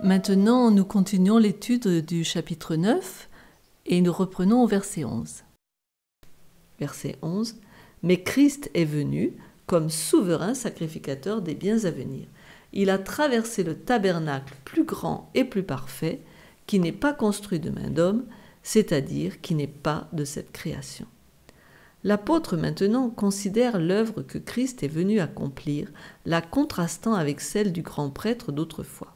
Maintenant, nous continuons l'étude du chapitre 9 et nous reprenons au verset 11. Verset 11. « Mais Christ est venu comme souverain sacrificateur des biens à venir. Il a traversé le tabernacle plus grand et plus parfait, qui n'est pas construit de main d'homme, c'est-à-dire qui n'est pas de cette création. » L'apôtre maintenant considère l'œuvre que Christ est venu accomplir, la contrastant avec celle du grand prêtre d'autrefois.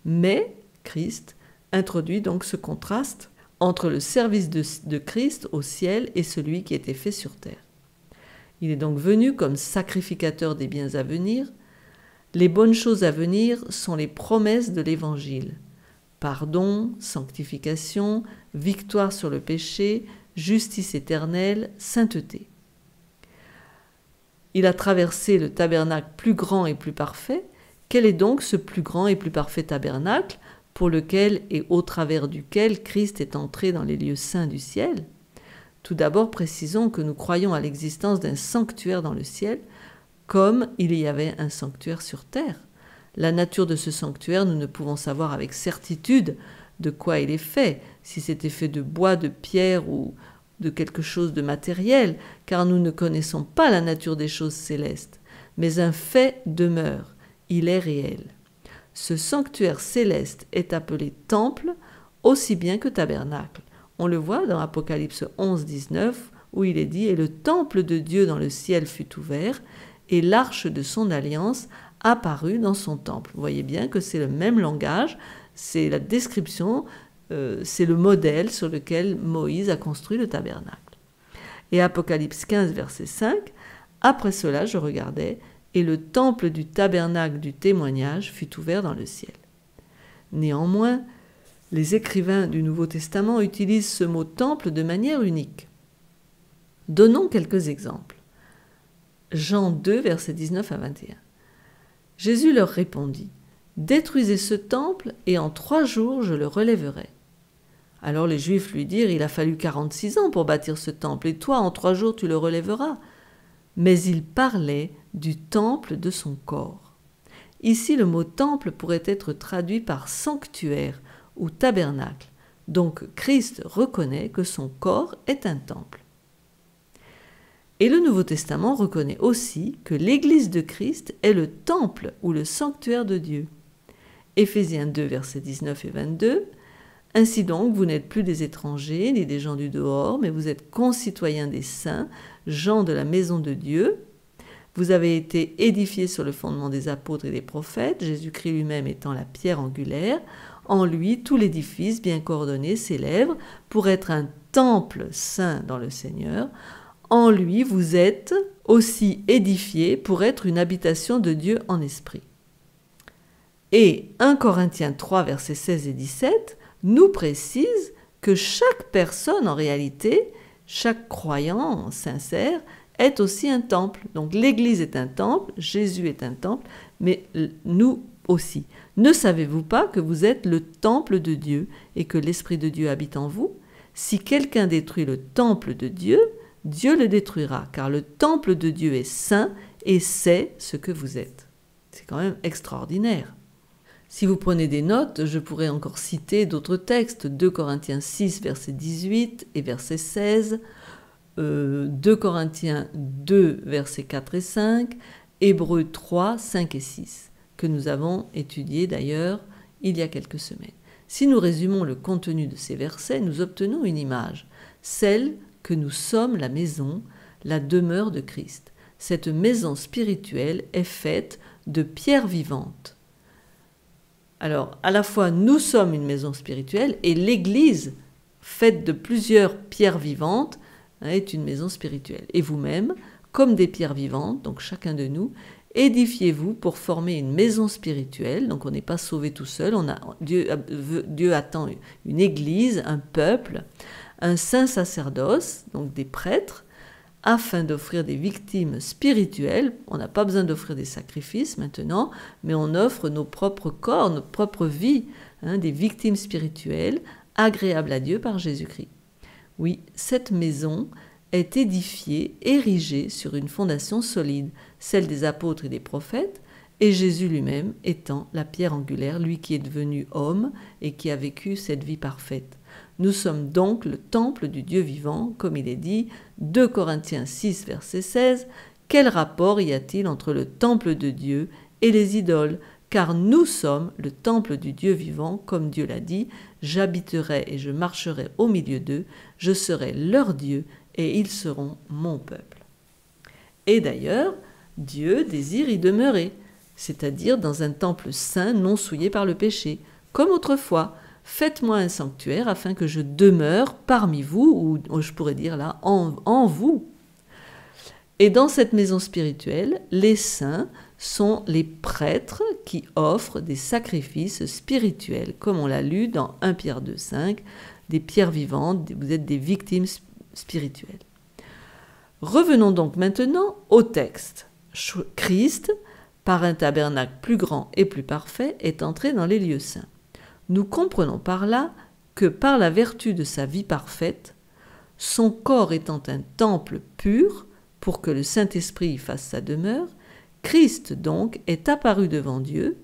Mais Christ introduit donc ce contraste entre le service de Christ au ciel et celui qui était fait sur terre. Il est donc venu comme sacrificateur des biens à venir. Les bonnes choses à venir sont les promesses de l'Évangile. Pardon, sanctification, victoire sur le péché, justice éternelle, sainteté. Il a traversé le tabernacle plus grand et plus parfait. Quel est donc ce plus grand et plus parfait tabernacle pour lequel et au travers duquel Christ est entré dans les lieux saints du ciel ? Tout d'abord, précisons que nous croyons à l'existence d'un sanctuaire dans le ciel, comme il y avait un sanctuaire sur terre. La nature de ce sanctuaire, nous ne pouvons savoir avec certitude de quoi il est fait, si c'était fait de bois, de pierre ou de quelque chose de matériel, car nous ne connaissons pas la nature des choses célestes. Mais un fait demeure, il est réel. Ce sanctuaire céleste est appelé temple aussi bien que tabernacle. On le voit dans Apocalypse 11, 19, où il est dit « Et le temple de Dieu dans le ciel fut ouvert, et l'arche de son alliance apparut dans son temple. » Vous voyez bien que c'est le même langage, c'est la description, c'est le modèle sur lequel Moïse a construit le tabernacle. Et Apocalypse 15, verset 5, « Après cela, je regardais, et le temple du tabernacle du témoignage fut ouvert dans le ciel. » Néanmoins, les écrivains du Nouveau Testament utilisent ce mot « temple » de manière unique. Donnons quelques exemples. Jean 2, versets 19 à 21. Jésus leur répondit « Détruisez ce temple, et en 3 jours je le relèverai. » Alors les Juifs lui dirent « Il a fallu 46 ans pour bâtir ce temple, et toi, en 3 jours, tu le relèveras. » Mais il parlait du temple de son corps. Ici, le mot « temple » pourrait être traduit par « sanctuaire » ou « tabernacle ». Donc, Christ reconnaît que son corps est un temple. Et le Nouveau Testament reconnaît aussi que l'Église de Christ est le temple ou le sanctuaire de Dieu. Éphésiens 2, versets 19 et 22. « Ainsi donc, vous n'êtes plus des étrangers ni des gens du dehors, mais vous êtes concitoyens des saints, gens de la maison de Dieu. Vous avez été édifiés sur le fondement des apôtres et des prophètes, Jésus-Christ lui-même étant la pierre angulaire. En lui, tout l'édifice bien coordonné s'élève pour être un temple saint dans le Seigneur. En lui, vous êtes aussi édifiés pour être une habitation de Dieu en esprit. » Et 1 Corinthiens 3, versets 16 et 17, nous précise que chaque personne, en réalité, chaque croyant sincère, est aussi un temple. Donc l'Église est un temple, Jésus est un temple, mais nous aussi. Ne savez-vous pas que vous êtes le temple de Dieu et que l'Esprit de Dieu habite en vous ? Si quelqu'un détruit le temple de Dieu, Dieu le détruira, car le temple de Dieu est saint et c'est ce que vous êtes. C'est quand même extraordinaire. Si vous prenez des notes, je pourrais encore citer d'autres textes, 2 Corinthiens 6, verset 18 et verset 16, 2 Corinthiens 2, versets 4 et 5, Hébreux 3, 5 et 6, que nous avons étudiés d'ailleurs il y a quelques semaines. Si nous résumons le contenu de ces versets, nous obtenons une image, celle que nous sommes la maison, la demeure de Christ. Cette maison spirituelle est faite de pierres vivantes. Alors, à la fois, nous sommes une maison spirituelle et l'Église, faite de plusieurs pierres vivantes, est une maison spirituelle. Et vous-même, comme des pierres vivantes, donc chacun de nous, édifiez-vous pour former une maison spirituelle. Donc on n'est pas sauvé tout seul, Dieu attend une Église, un peuple, un saint sacerdoce, donc des prêtres, afin d'offrir des victimes spirituelles. On n'a pas besoin d'offrir des sacrifices maintenant, mais on offre nos propres corps, notre propre vie, des victimes spirituelles agréables à Dieu par Jésus-Christ. Oui, cette maison est édifiée, érigée sur une fondation solide, celle des apôtres et des prophètes. et Jésus lui-même étant la pierre angulaire, lui qui est devenu homme et qui a vécu cette vie parfaite. Nous sommes donc le temple du Dieu vivant, comme il est dit, 2 Corinthiens 6, verset 16. Quel rapport y a-t-il entre le temple de Dieu et les idoles? Car nous sommes le temple du Dieu vivant, comme Dieu l'a dit, j'habiterai et je marcherai au milieu d'eux, je serai leur Dieu et ils seront mon peuple. Et d'ailleurs, Dieu désire y demeurer, c'est-à-dire dans un temple saint non souillé par le péché, comme autrefois. Faites-moi un sanctuaire afin que je demeure parmi vous, ou je pourrais dire là, en vous. Et dans cette maison spirituelle, les saints sont les prêtres qui offrent des sacrifices spirituels, comme on l'a lu dans 1 Pierre 2, 5, des pierres vivantes, vous êtes des victimes spirituelles. Revenons donc maintenant au texte. Christ, par un tabernacle plus grand et plus parfait, est entré dans les lieux saints. Nous comprenons par là que par la vertu de sa vie parfaite, son corps étant un temple pur pour que le Saint-Esprit y fasse sa demeure, Christ donc est apparu devant Dieu,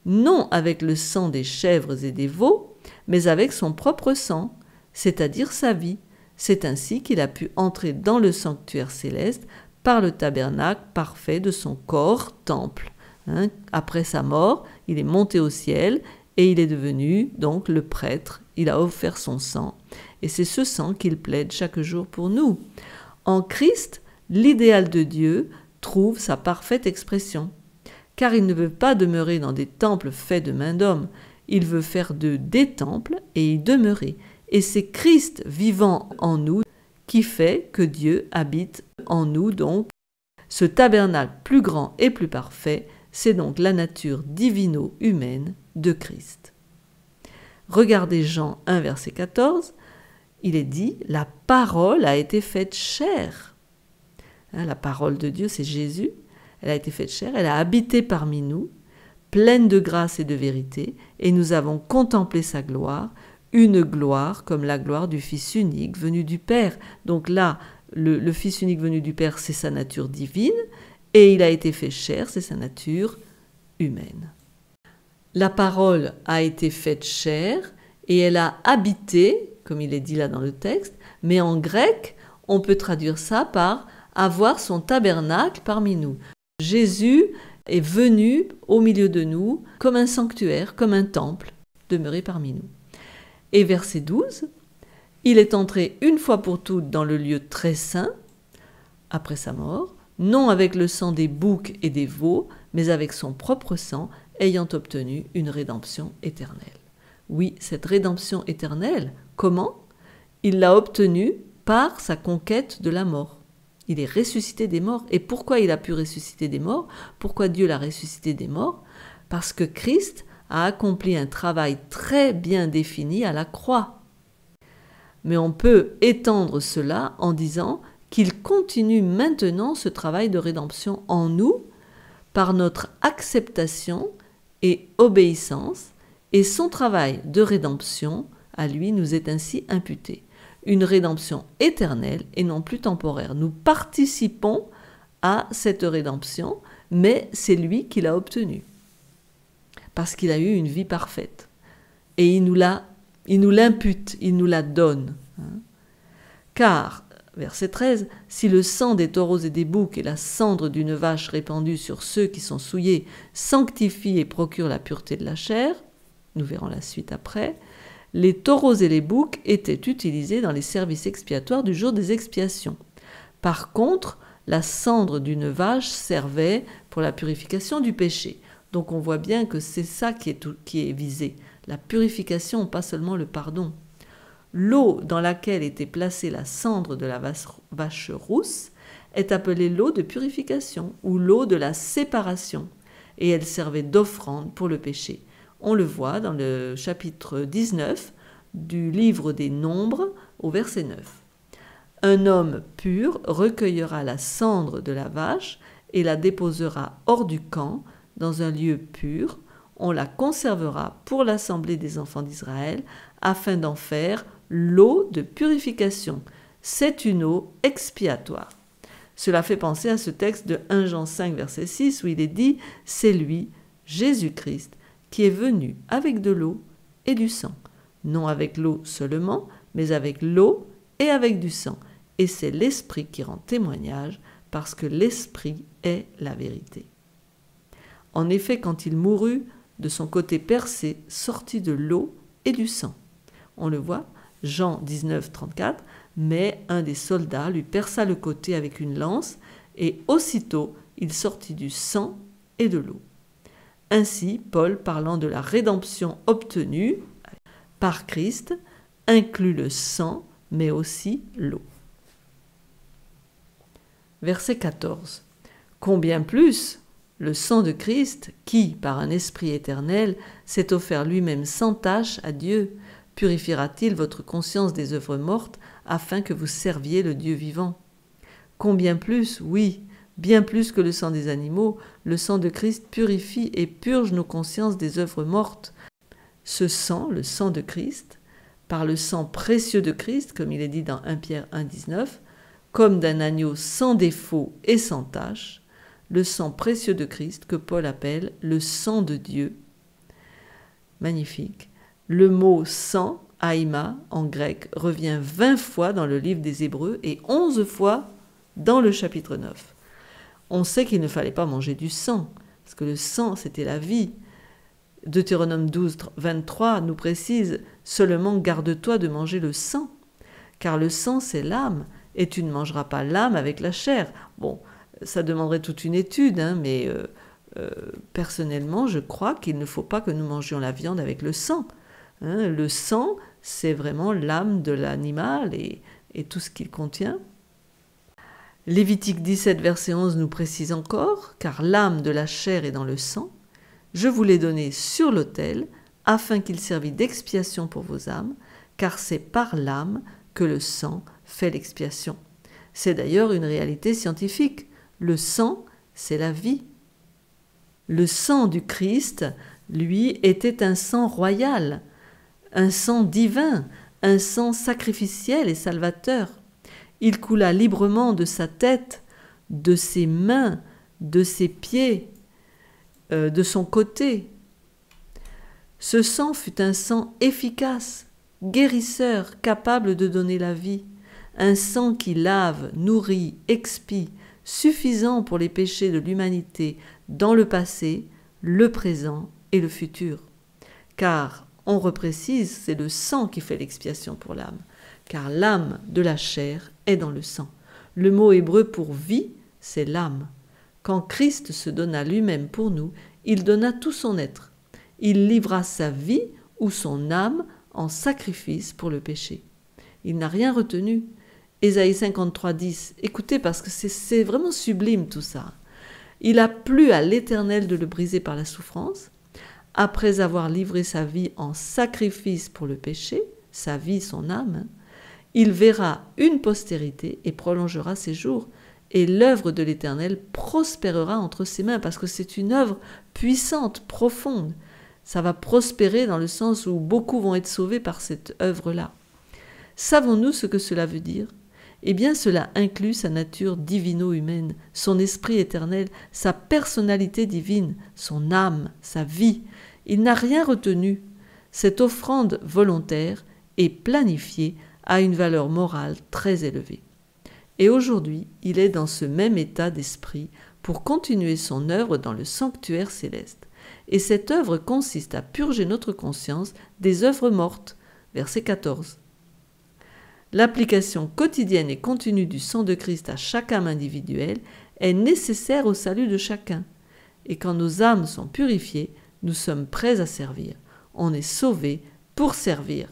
non avec le sang des chèvres et des veaux, mais avec son propre sang, c'est-à-dire sa vie. C'est ainsi qu'il a pu entrer dans le sanctuaire céleste par le tabernacle parfait de son corps temple. Après sa mort, il est monté au ciel et il est devenu donc le prêtre. Il a offert son sang et c'est ce sang qu'il plaide chaque jour pour nous. En Christ, l'idéal de Dieu trouve sa parfaite expression, car il ne veut pas demeurer dans des temples faits de main d'homme, il veut faire d'eux des temples et y demeurer. Et c'est Christ vivant en nous qui fait que Dieu habite en nous donc. Ce tabernacle plus grand et plus parfait, c'est donc la nature divino-humaine de Christ. Regardez Jean 1, verset 14, il est dit « La parole a été faite chair ». La parole de Dieu, c'est Jésus. Elle a été faite chair, elle a habité parmi nous, pleine de grâce et de vérité, et nous avons contemplé sa gloire, une gloire comme la gloire du Fils unique venu du Père. Donc là, le Fils unique venu du Père, c'est sa nature divine, et il a été fait chair, c'est sa nature humaine. La parole a été faite chair, et elle a habité, comme il est dit là dans le texte, mais en grec, on peut traduire ça par avoir son tabernacle parmi nous. Jésus est venu au milieu de nous comme un sanctuaire, comme un temple, demeuré parmi nous. Et verset 12, il est entré une fois pour toutes dans le lieu très saint, après sa mort, non avec le sang des boucs et des veaux, mais avec son propre sang, ayant obtenu une rédemption éternelle. Oui, cette rédemption éternelle, comment? Il l'a obtenue par sa conquête de la mort. Il est ressuscité des morts. Et pourquoi il a pu ressusciter des morts? Pourquoi Dieu l'a ressuscité des morts? Parce que Christ a accompli un travail très bien défini à la croix. Mais on peut étendre cela en disant qu'il continue maintenant ce travail de rédemption en nous par notre acceptation et obéissance, et son travail de rédemption à lui nous est ainsi imputé. Une rédemption éternelle et non plus temporaire. Nous participons à cette rédemption, mais c'est lui qui l'a obtenue. Parce qu'il a eu une vie parfaite. Et il nous l'impute, il nous la donne. Car, verset 13, si le sang des taureaux et des boucs et la cendre d'une vache répandue sur ceux qui sont souillés sanctifie et procure la pureté de la chair, nous verrons la suite après, les taureaux et les boucs étaient utilisés dans les services expiatoires du jour des expiations. Par contre, la cendre d'une vache servait pour la purification du péché. Donc on voit bien que c'est ça qui est visé. La purification, pas seulement le pardon. L'eau dans laquelle était placée la cendre de la vache rousse est appelée l'eau de purification ou l'eau de la séparation. Et elle servait d'offrande pour le péché. On le voit dans le chapitre 19 du livre des Nombres au verset 9. Un homme pur recueillera la cendre de la vache et la déposera hors du camp dans un lieu pur. On la conservera pour l'assemblée des enfants d'Israël afin d'en faire l'eau de purification. C'est une eau expiatoire. Cela fait penser à ce texte de 1 Jean 5, verset 6, où il est dit « C'est lui, Jésus-Christ, qui est venu avec de l'eau et du sang. Non avec l'eau seulement, mais avec l'eau et avec du sang. Et c'est l'Esprit qui rend témoignage, parce que l'Esprit est la vérité. » En effet, quand il mourut, de son côté percé sortit de l'eau et du sang. On le voit, Jean 19, 34, mais un des soldats lui perça le côté avec une lance, et aussitôt il sortit du sang et de l'eau. Ainsi, Paul, parlant de la rédemption obtenue par Christ, inclut le sang, mais aussi l'eau. Verset 14. Combien plus le sang de Christ, qui, par un esprit éternel, s'est offert lui-même sans tache à Dieu, purifiera-t-il votre conscience des œuvres mortes, afin que vous serviez le Dieu vivant? Combien plus, oui, bien plus que le sang des animaux, le sang de Christ purifie et purge nos consciences des œuvres mortes. Ce sang, le sang de Christ, par le sang précieux de Christ, comme il est dit dans 1 Pierre 1, 19, comme d'un agneau sans défaut et sans tache, le sang précieux de Christ que Paul appelle le sang de Dieu. Magnifique. Le mot sang, haïma, en grec, revient 20 fois dans le livre des Hébreux et 11 fois dans le chapitre 9. On sait qu'il ne fallait pas manger du sang, parce que le sang, c'était la vie. Deutéronome 12, 23 nous précise « Seulement garde-toi de manger le sang, car le sang, c'est l'âme, et tu ne mangeras pas l'âme avec la chair. » Bon, ça demanderait toute une étude, mais personnellement, je crois qu'il ne faut pas que nous mangions la viande avec le sang. Le sang, c'est vraiment l'âme de l'animal et tout ce qu'il contient. Lévitique 17, verset 11 nous précise encore « Car l'âme de la chair est dans le sang. Je vous l'ai donné sur l'autel, afin qu'il servît d'expiation pour vos âmes, car c'est par l'âme que le sang fait l'expiation. » C'est d'ailleurs une réalité scientifique. Le sang, c'est la vie. Le sang du Christ, lui, était un sang royal, un sang divin, un sang sacrificiel et salvateur. Il coula librement de sa tête, de ses mains, de ses pieds, de son côté. Ce sang fut un sang efficace, guérisseur, capable de donner la vie, un sang qui lave, nourrit, expie, suffisant pour les péchés de l'humanité dans le passé, le présent et le futur. Car, on reprécise, c'est le sang qui fait l'expiation pour l'âme, car l'âme de la chair est dans le sang. Le mot hébreu pour vie, c'est l'âme. Quand Christ se donna lui-même pour nous, il donna tout son être. Il livra sa vie ou son âme en sacrifice pour le péché. Il n'a rien retenu. Ésaïe 53, 10, écoutez parce que c'est vraiment sublime tout ça. Il a plu à l'Éternel de le briser par la souffrance, après avoir livré sa vie en sacrifice pour le péché, sa vie, son âme, il verra une postérité et prolongera ses jours, et l'œuvre de l'Éternel prospérera entre ses mains, parce que c'est une œuvre puissante, profonde. Ça va prospérer dans le sens où beaucoup vont être sauvés par cette œuvre-là. Savons-nous ce que cela veut dire ? Eh bien, cela inclut sa nature divino-humaine, son esprit éternel, sa personnalité divine, son âme, sa vie. Il n'a rien retenu. Cette offrande volontaire et planifiée a une valeur morale très élevée. Et aujourd'hui, il est dans ce même état d'esprit pour continuer son œuvre dans le sanctuaire céleste. Et cette œuvre consiste à purger notre conscience des œuvres mortes. Verset 14. L'application quotidienne et continue du sang de Christ à chaque âme individuelle est nécessaire au salut de chacun. Et quand nos âmes sont purifiées, nous sommes prêts à servir. On est sauvés pour servir.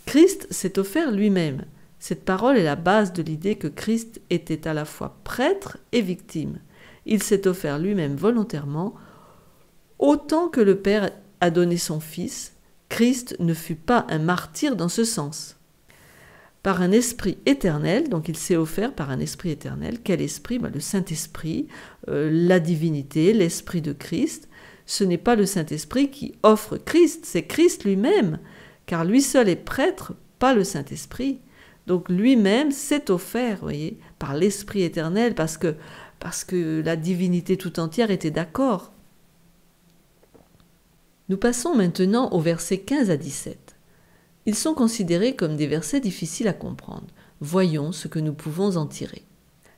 Christ s'est offert lui-même. Cette parole est la base de l'idée que Christ était à la fois prêtre et victime. Il s'est offert lui-même volontairement. Autant que le Père a donné son Fils, Christ ne fut pas un martyr dans ce sens. Par un esprit éternel, donc il s'est offert par un esprit éternel. Quel esprit ? Le Saint-Esprit, la divinité, l'Esprit de Christ. Ce n'est pas le Saint-Esprit qui offre Christ, c'est Christ lui-même, car lui seul est prêtre, pas le Saint-Esprit. Donc lui-même s'est offert, voyez, par l'Esprit éternel, parce que la divinité tout entière était d'accord. Nous passons maintenant aux versets 15 à 17. Ils sont considérés comme des versets difficiles à comprendre. Voyons ce que nous pouvons en tirer.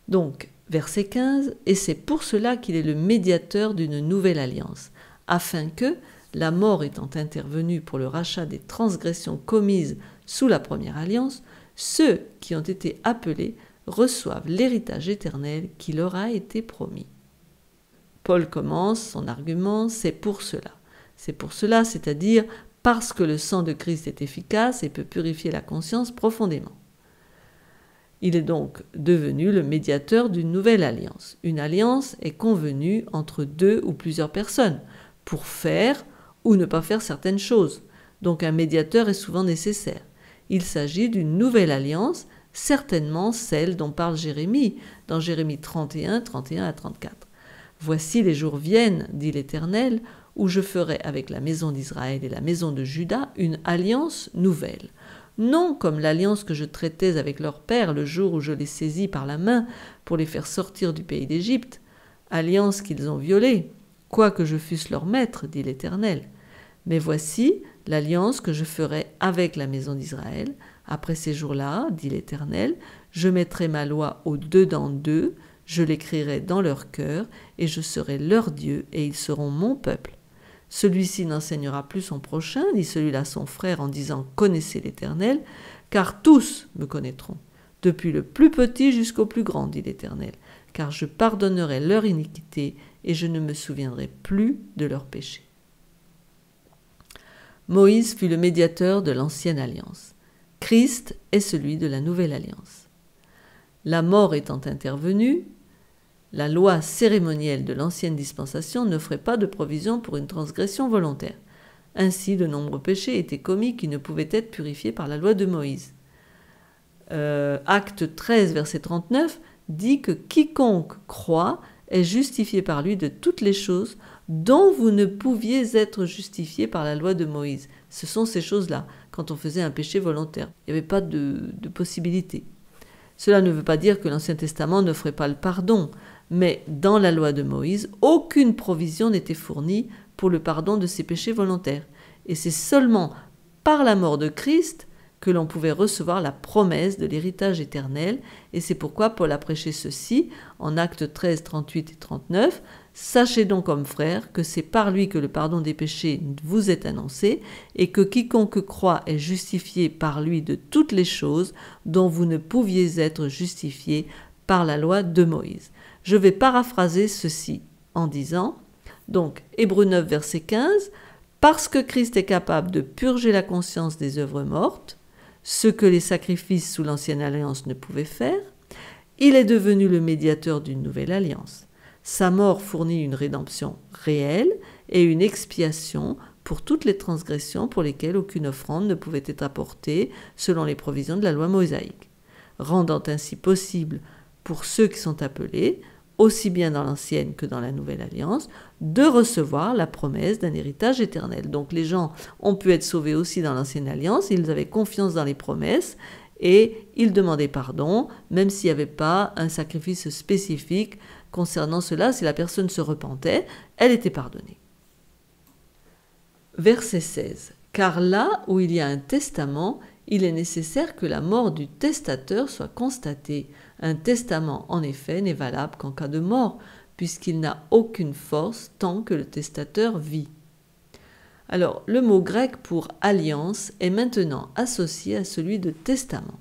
Donc, verset 15, « Et c'est pour cela qu'il est le médiateur d'une nouvelle alliance, afin que, la mort étant intervenue pour le rachat des transgressions commises sous la première alliance, ceux qui ont été appelés reçoivent l'héritage éternel qui leur a été promis. » Paul commence son argument, c'est pour cela. C'est pour cela, c'est-à-dire parce que le sang de Christ est efficace et peut purifier la conscience profondément. Il est donc devenu le médiateur d'une nouvelle alliance. Une alliance est convenue entre deux ou plusieurs personnes pour faire ou ne pas faire certaines choses. Donc un médiateur est souvent nécessaire. Il s'agit d'une nouvelle alliance, certainement celle dont parle Jérémie, dans Jérémie 31, 31 à 34. « Voici les jours viennent, dit l'Éternel, où je ferai avec la maison d'Israël et la maison de Juda une alliance nouvelle. Non comme l'alliance que je traitais avec leur père le jour où je les saisis par la main pour les faire sortir du pays d'Égypte, alliance qu'ils ont violée, quoique je fusse leur maître, dit l'Éternel. Mais voici l'alliance que je ferai avec la maison d'Israël. Après ces jours-là, dit l'Éternel, je mettrai ma loi au-dedans d'eux, je l'écrirai dans leur cœur, et je serai leur Dieu, et ils seront mon peuple. Celui-ci n'enseignera plus son prochain, ni celui-là son frère, en disant « Connaissez l'Éternel », car tous me connaîtront, depuis le plus petit jusqu'au plus grand, dit l'Éternel, car je pardonnerai leur iniquité, et je ne me souviendrai plus de leurs péchés. Moïse fut le médiateur de l'ancienne alliance. Christ est celui de la nouvelle alliance. La mort étant intervenue, la loi cérémonielle de l'ancienne dispensation n'offrait pas de provision pour une transgression volontaire. Ainsi, de nombreux péchés étaient commis qui ne pouvaient être purifiés par la loi de Moïse. Acte 13, verset 39, dit que quiconque croit est justifié par lui de toutes les choses dont vous ne pouviez être justifiés par la loi de Moïse. Ce sont ces choses-là, quand on faisait un péché volontaire. Il n'y avait pas de possibilité. Cela ne veut pas dire que l'Ancien Testament n'offrait pas le pardon, mais dans la loi de Moïse, aucune provision n'était fournie pour le pardon de ces péchés volontaires. Et c'est seulement par la mort de Christ que l'on pouvait recevoir la promesse de l'héritage éternel, et c'est pourquoi Paul a prêché ceci en Actes 13, 38 et 39. « Sachez donc, hommes frères, que c'est par lui que le pardon des péchés vous est annoncé, et que quiconque croit est justifié par lui de toutes les choses dont vous ne pouviez être justifiés par la loi de Moïse. » Je vais paraphraser ceci en disant, donc Hébreux 9, verset 15, « Parce que Christ est capable de purger la conscience des œuvres mortes, ce que les sacrifices sous l'ancienne alliance ne pouvaient faire, il est devenu le médiateur d'une nouvelle alliance. Sa mort fournit une rédemption réelle et une expiation pour toutes les transgressions pour lesquelles aucune offrande ne pouvait être apportée selon les provisions de la loi mosaïque, rendant ainsi possible pour ceux qui sont appelés, aussi bien dans l'ancienne que dans la nouvelle alliance, de recevoir la promesse d'un héritage éternel. Donc les gens ont pu être sauvés aussi dans l'ancienne alliance, ils avaient confiance dans les promesses et ils demandaient pardon, même s'il n'y avait pas un sacrifice spécifique concernant cela. Si la personne se repentait, elle était pardonnée. Verset 16. « Car là où il y a un testament, il est nécessaire que la mort du testateur soit constatée. Un testament, en effet, n'est valable qu'en cas de mort, puisqu'il n'a aucune force tant que le testateur vit. » Alors, le mot grec pour alliance est maintenant associé à celui de testament.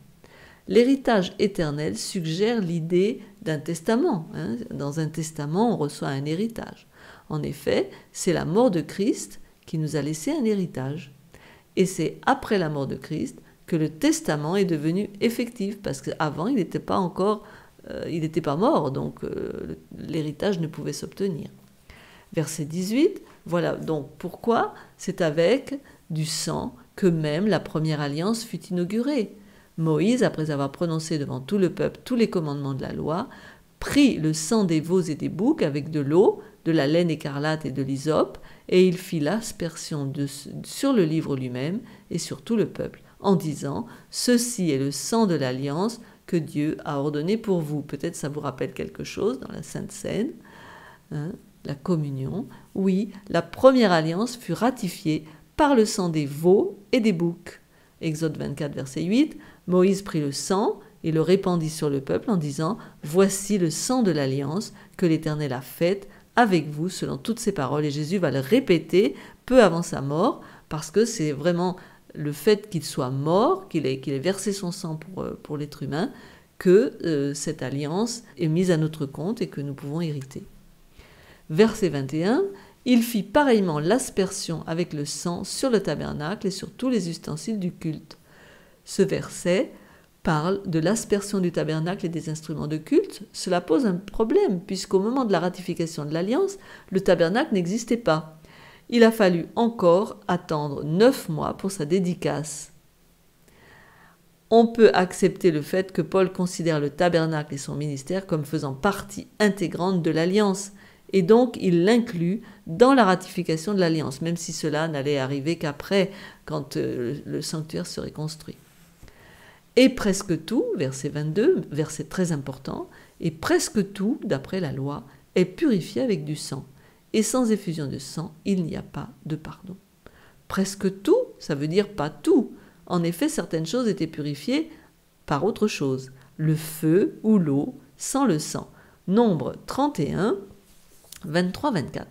L'héritage éternel suggère l'idée d'un testament. Dans un testament, on reçoit un héritage. En effet, c'est la mort de Christ qui nous a laissé un héritage. Et c'est après la mort de Christ que le testament est devenu effectif, parce qu'avant, il n'était pas encore, il n'était pas mort, donc l'héritage ne pouvait s'obtenir. Verset 18, voilà donc pourquoi c'est avec du sang que même la première alliance fut inaugurée. Moïse, après avoir prononcé devant tout le peuple tous les commandements de la loi, prit le sang des veaux et des boucs avec de l'eau, de la laine écarlate et de l'hysope, et il fit l'aspersion sur le livre lui-même et sur tout le peuple, en disant « Ceci est le sang de l'alliance que Dieu a ordonné pour vous ». Peut-être ça vous rappelle quelque chose dans la Sainte Seine, hein, la communion. Oui, la première alliance fut ratifiée par le sang des veaux et des boucs. Exode 24, verset 8, Moïse prit le sang et le répandit sur le peuple en disant « Voici le sang de l'alliance que l'Éternel a faite avec vous selon toutes ses paroles. » Et Jésus va le répéter peu avant sa mort, parce que c'est vraiment le fait qu'il soit mort, qu'il ait versé son sang pour l'être humain, que cette alliance est mise à notre compte et que nous pouvons hériter. Verset 21, il fit pareillement l'aspersion avec le sang sur le tabernacle et sur tous les ustensiles du culte. Ce verset parle de l'aspersion du tabernacle et des instruments de culte. Cela pose un problème, puisqu'au moment de la ratification de l'alliance, le tabernacle n'existait pas. Il a fallu encore attendre 9 mois pour sa dédicace. On peut accepter le fait que Paul considère le tabernacle et son ministère comme faisant partie intégrante de l'alliance, et donc il l'inclut dans la ratification de l'alliance, même si cela n'allait arriver qu'après, quand le sanctuaire serait construit. Et presque tout, verset 22, verset très important, et presque tout, d'après la loi, est purifié avec du sang. Et sans effusion de sang, il n'y a pas de pardon. Presque tout, ça veut dire pas tout. En effet, certaines choses étaient purifiées par autre chose, le feu ou l'eau, sans le sang. Nombre 31, 23-24.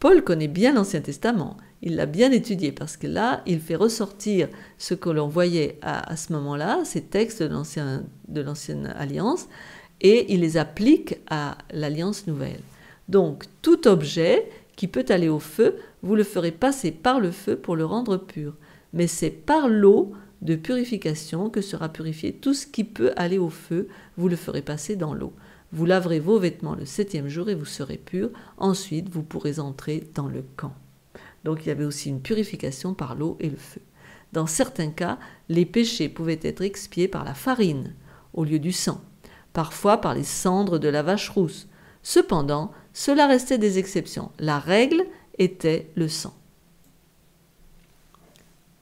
Paul connaît bien l'Ancien Testament, il l'a bien étudié, parce que là, il fait ressortir ce que l'on voyait à ce moment-là, ces textes de l'Ancienne Alliance, et il les applique à l'Alliance Nouvelle. Donc, tout objet qui peut aller au feu, vous le ferez passer par le feu pour le rendre pur. Mais c'est par l'eau de purification que sera purifié tout ce qui peut aller au feu, vous le ferez passer dans l'eau. Vous laverez vos vêtements le 7e jour et vous serez purs. Ensuite, vous pourrez entrer dans le camp. Donc, il y avait aussi une purification par l'eau et le feu. Dans certains cas, les péchés pouvaient être expiés par la farine au lieu du sang, parfois par les cendres de la vache rousse. Cependant, cela restait des exceptions. La règle était le sang.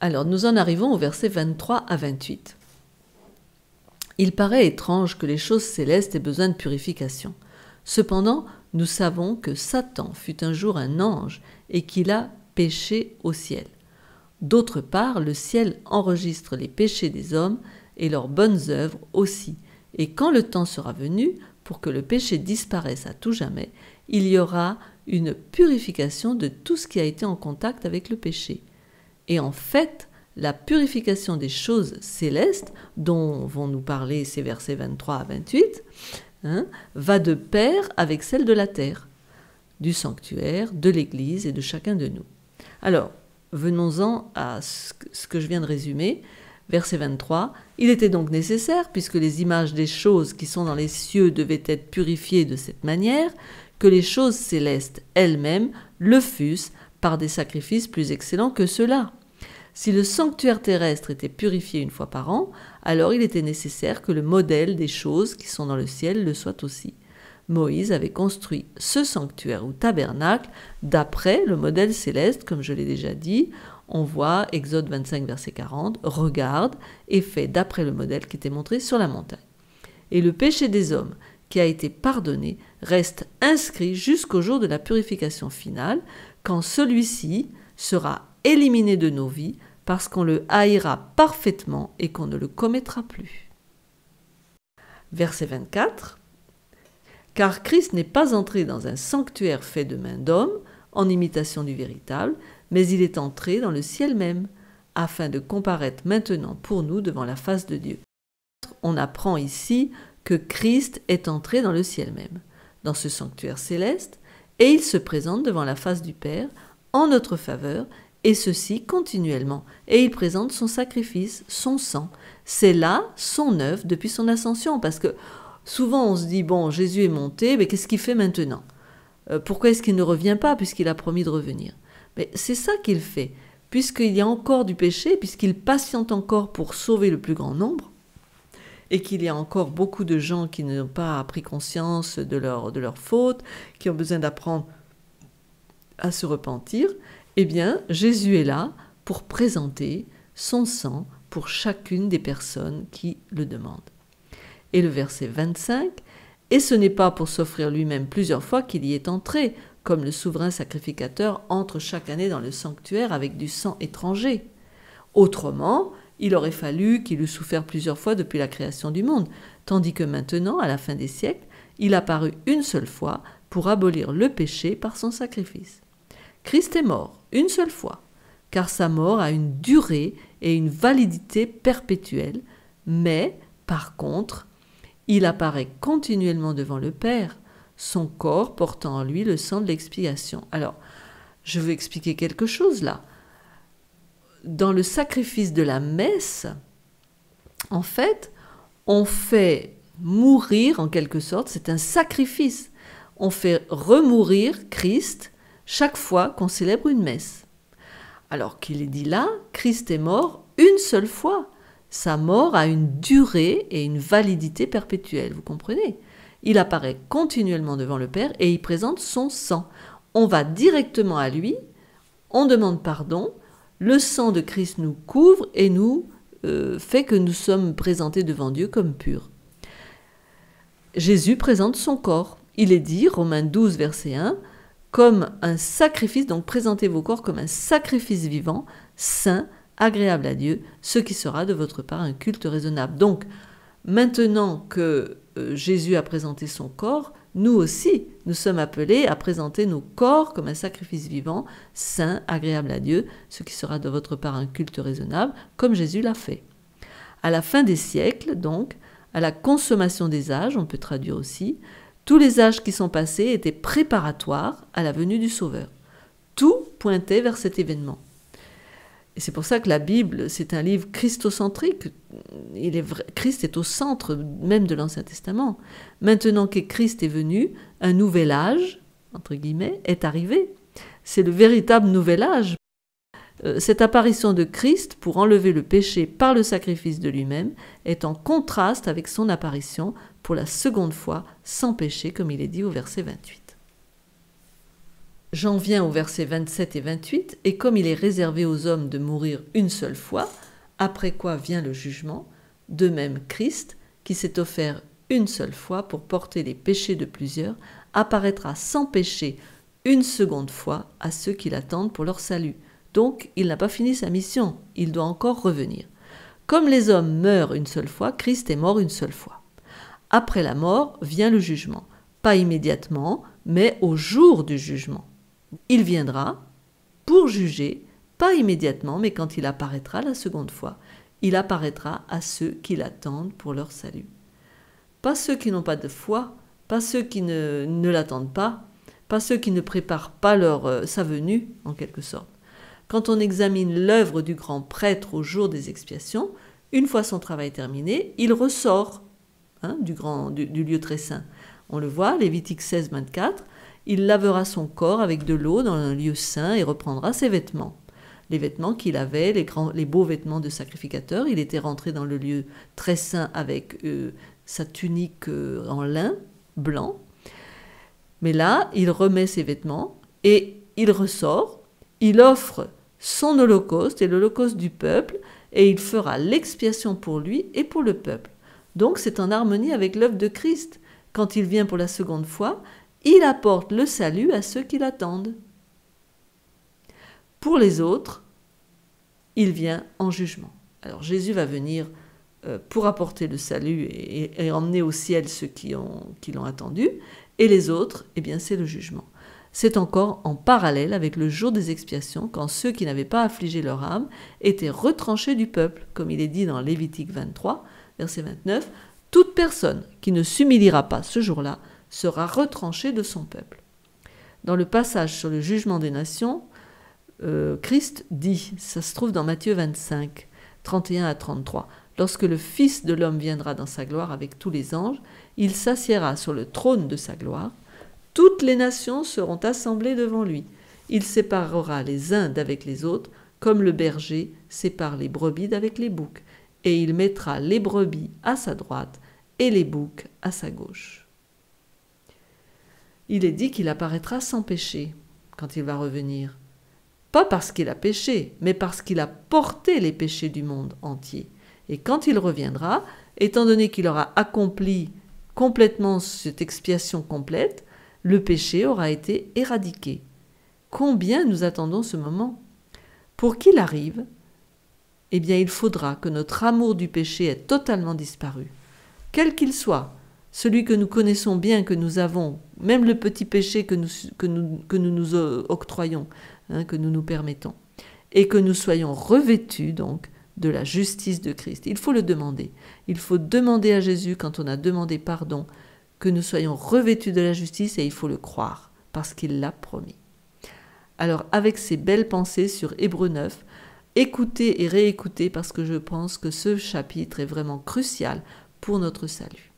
Alors, nous en arrivons au verset 23 à 28. Il paraît étrange que les choses célestes aient besoin de purification. Cependant, nous savons que Satan fut un jour un ange et qu'il a péché au ciel. D'autre part, le ciel enregistre les péchés des hommes et leurs bonnes œuvres aussi. Et quand le temps sera venu, pour que le péché disparaisse à tout jamais, il y aura une purification de tout ce qui a été en contact avec le péché. Et en fait, la purification des choses célestes, dont vont nous parler ces versets 23 à 28, va de pair avec celle de la terre, du sanctuaire, de l'Église et de chacun de nous. Alors, venons-en à ce que je viens de résumer. Verset 23, « Il était donc nécessaire, puisque les images des choses qui sont dans les cieux devaient être purifiées de cette manière, que les choses célestes elles-mêmes le fussent par des sacrifices plus excellents que ceux-là. Si le sanctuaire terrestre était purifié une fois par an, alors il était nécessaire que le modèle des choses qui sont dans le ciel le soit aussi. Moïse avait construit ce sanctuaire ou tabernacle d'après le modèle céleste, comme je l'ai déjà dit. On voit Exode 25, verset 40, « Regarde, et fait d'après le modèle qui était montré sur la montagne. » Et le péché des hommes qui a été pardonné reste inscrit jusqu'au jour de la purification finale, quand celui-ci sera éliminé de nos vies parce qu'on le haïra parfaitement et qu'on ne le commettra plus. Verset 24. « Car Christ n'est pas entré dans un sanctuaire fait de main d'homme, en imitation du véritable, mais il est entré dans le ciel même, afin de comparaître maintenant pour nous devant la face de Dieu. » On apprend ici que Christ est entré dans le ciel même, dans ce sanctuaire céleste, et il se présente devant la face du Père en notre faveur, et ceci continuellement. Et il présente son sacrifice, son sang. C'est là son œuvre depuis son ascension, parce que souvent on se dit, bon, Jésus est monté, mais qu'est-ce qu'il fait maintenant ? Pourquoi est-ce qu'il ne revient pas, puisqu'il a promis de revenir ? Mais c'est ça qu'il fait, puisqu'il y a encore du péché, puisqu'il patiente encore pour sauver le plus grand nombre, et qu'il y a encore beaucoup de gens qui n'ont pas pris conscience de leur faute, qui ont besoin d'apprendre à se repentir, eh bien, Jésus est là pour présenter son sang pour chacune des personnes qui le demandent. Et le verset 25, « Et ce n'est pas pour s'offrir lui-même plusieurs fois qu'il y est entré, comme le souverain sacrificateur entre chaque année dans le sanctuaire avec du sang étranger. Autrement, il aurait fallu qu'il eût souffert plusieurs fois depuis la création du monde, tandis que maintenant, à la fin des siècles, il apparut une seule fois pour abolir le péché par son sacrifice. Christ est mort une seule fois, car sa mort a une durée et une validité perpétuelle, mais, par contre, il apparaît continuellement devant le Père, son corps portant en lui le sang de l'expiation. » Alors, je veux expliquer quelque chose là. Dans le sacrifice de la messe, en fait, on fait mourir en quelque sorte, c'est un sacrifice. On fait remourir Christ chaque fois qu'on célèbre une messe. Alors qu'il est dit là, Christ est mort une seule fois. Sa mort a une durée et une validité perpétuelle, vous comprenez ? Il apparaît continuellement devant le Père et il présente son sang. On va directement à lui, on demande pardon, le sang de Christ nous couvre et nous fait que nous sommes présentés devant Dieu comme purs. Jésus présente son corps. Il est dit, Romains 12, verset 1, comme un sacrifice, donc présentez vos corps comme un sacrifice vivant, saint, agréable à Dieu, ce qui sera de votre part un culte raisonnable. Donc, maintenant que Jésus a présenté son corps, nous aussi, nous sommes appelés à présenter nos corps comme un sacrifice vivant, saint, agréable à Dieu, ce qui sera de votre part un culte raisonnable, comme Jésus l'a fait. À la fin des siècles, donc, à la consommation des âges, on peut traduire aussi, tous les âges qui sont passés étaient préparatoires à la venue du Sauveur. Tout pointait vers cet événement. Et c'est pour ça que la Bible, c'est un livre christocentrique. Christ est au centre même de l'Ancien Testament. Maintenant que Christ est venu, un nouvel âge, entre guillemets, est arrivé. C'est le véritable nouvel âge. Cette apparition de Christ pour enlever le péché par le sacrifice de lui-même est en contraste avec son apparition pour la seconde fois sans péché, comme il est dit au verset 28. J'en viens au verset 27 et 28, « Et comme il est réservé aux hommes de mourir une seule fois, après quoi vient le jugement, de même Christ, qui s'est offert une seule fois pour porter les péchés de plusieurs, apparaîtra sans péché une seconde fois à ceux qui l'attendent pour leur salut. » Donc, il n'a pas fini sa mission, il doit encore revenir. Comme les hommes meurent une seule fois, Christ est mort une seule fois. Après la mort vient le jugement, pas immédiatement, mais au jour du jugement. Il viendra pour juger, pas immédiatement, mais quand il apparaîtra la seconde fois. Il apparaîtra à ceux qui l'attendent pour leur salut. Pas ceux qui n'ont pas de foi, pas ceux qui ne l'attendent pas ceux qui ne préparent pas sa venue, en quelque sorte. Quand on examine l'œuvre du grand prêtre au jour des expiations, une fois son travail terminé, il ressort du lieu très saint. On le voit, Lévitique 16, 24, il lavera son corps avec de l'eau dans un lieu saint et reprendra ses vêtements. Les vêtements qu'il avait, les beaux vêtements de sacrificateur, il était rentré dans le lieu très saint avec sa tunique en lin blanc. Mais là, il remet ses vêtements et il ressort, il offre son holocauste et l'holocauste du peuple, et il fera l'expiation pour lui et pour le peuple. Donc c'est en harmonie avec l'œuvre de Christ. Quand il vient pour la seconde fois, il apporte le salut à ceux qui l'attendent. Pour les autres, il vient en jugement. Alors Jésus va venir pour apporter le salut et emmener au ciel ceux qui l'ont attendu, et les autres, eh bien c'est le jugement. C'est encore en parallèle avec le jour des expiations, quand ceux qui n'avaient pas affligé leur âme étaient retranchés du peuple, comme il est dit dans Lévitique 23, verset 29, « Toute personne qui ne s'humiliera pas ce jour-là sera retranchée de son peuple. » Dans le passage sur le jugement des nations, Christ dit, ça se trouve dans Matthieu 25, 31 à 33, « Lorsque le Fils de l'homme viendra dans sa gloire avec tous les anges, il s'assiera sur le trône de sa gloire. Toutes les nations seront assemblées devant lui. Il séparera les uns d'avec les autres, comme le berger sépare les brebis d'avec les boucs, et il mettra les brebis à sa droite et les boucs à sa gauche. » Il est dit qu'il apparaîtra sans péché quand il va revenir. Pas parce qu'il a péché, mais parce qu'il a porté les péchés du monde entier. Et quand il reviendra, étant donné qu'il aura accompli complètement cette expiation complète, le péché aura été éradiqué. Combien nous attendons ce moment? Pour qu'il arrive, eh bien il faudra que notre amour du péché ait totalement disparu. Quel qu'il soit, celui que nous connaissons bien, que nous avons, même le petit péché que nous octroyons, que nous nous permettons, et que nous soyons revêtus donc de la justice de Christ. Il faut le demander. Il faut demander à Jésus, quand on a demandé pardon, que nous soyons revêtus de la justice, et il faut le croire, parce qu'il l'a promis. Alors, avec ces belles pensées sur Hébreux 9, écoutez et réécoutez, parce que je pense que ce chapitre est vraiment crucial pour notre salut.